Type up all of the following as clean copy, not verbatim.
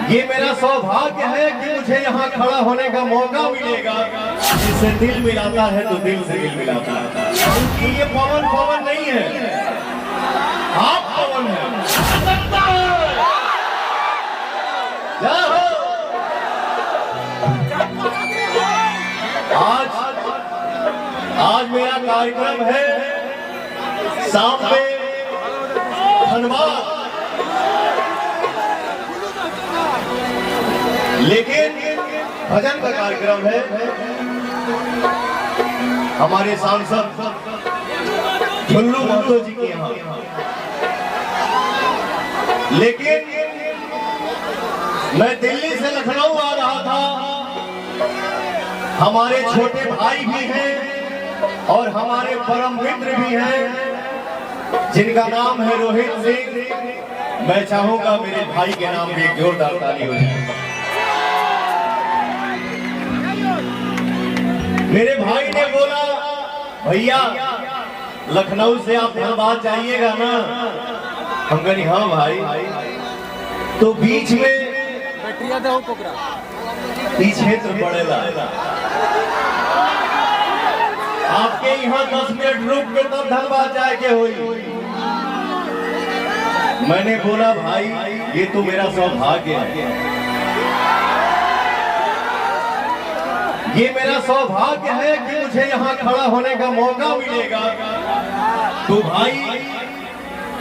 ये मेरा सौभाग्य है कि मुझे यहाँ खड़ा होने का मौका मिलेगा। जिससे दिल मिलाता है तो दिल से दिल मिलाता है। क्योंकि ये पवन पवन नहीं है, आप पवन है। जय हो। आज मेरा कार्यक्रम है शाम में धन्यवाद, लेकिन भजन का कार्यक्रम है हमारे सांसद झुल्लू महतो जी के यहाँ। लेकिन मैं दिल्ली से लखनऊ आ रहा था। हमारे छोटे भाई भी हैं और हमारे परम मित्र भी हैं जिनका नाम है रोहित सिंह। मैं चाहूंगा मेरे भाई के नाम पे एक जोरदार ताली हो जाए। मेरे भाई ने बोला भैया लखनऊ से आप धनबाद जाइएगा ना। हम कहीं हाँ भाई। तो बीच में पीछे तो पड़ेगा, आपके यहाँ 10 मिनट रुक के तब धनबाद जाए के हुई। मैंने बोला भाई ये तो मेरा सौभाग्य है, ये मेरा सौभाग्य है कि मुझे यहाँ खड़ा होने का मौका मिलेगा। तो भाई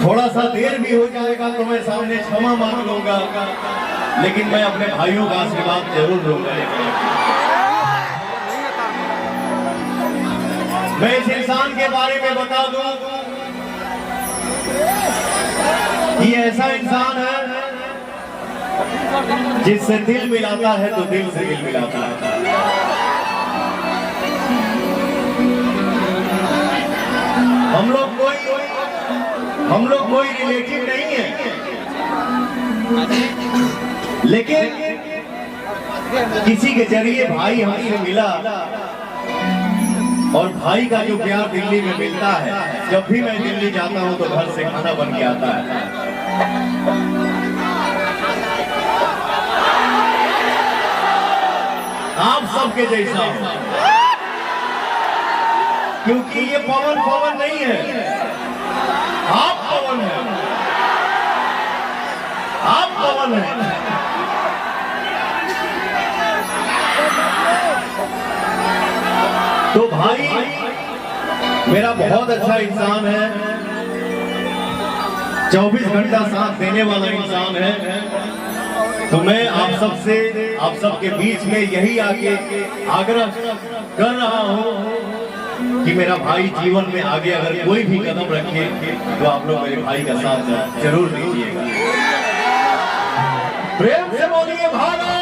थोड़ा सा देर भी हो जाएगा तो मैं सामने क्षमा मांग लूंगा, लेकिन मैं अपने भाइयों का आशीर्वाद जरूर लूंगा। मैं इस इंसान के बारे में बता दूं कि ऐसा इंसान है जिससे दिल मिलाता है तो दिल से दिल मिलाता है। हम लोग कोई रिलेटिव नहीं है, लेकिन किसी के जरिए भाई हमसे मिला और भाई का जो प्यार दिल्ली में मिलता है। जब भी मैं दिल्ली जाता हूं तो घर से खाना बन के आता है। आप सबके जैसा हो, क्योंकि ये पवन पवन नहीं है, आप पवन है, आप पवन है। तो भाई मेरा बहुत अच्छा इंसान है, 24 घंटा साथ देने वाला इंसान है। तो मैं आप सबके बीच में यही आगे आग्रह कर रहा हूं कि मेरा भाई जीवन में आगे अगर कोई भी कदम रखे तो आप लोग मेरे भाई का साथ जरूर दीजिएगा। प्रेम से बोलिए भारत।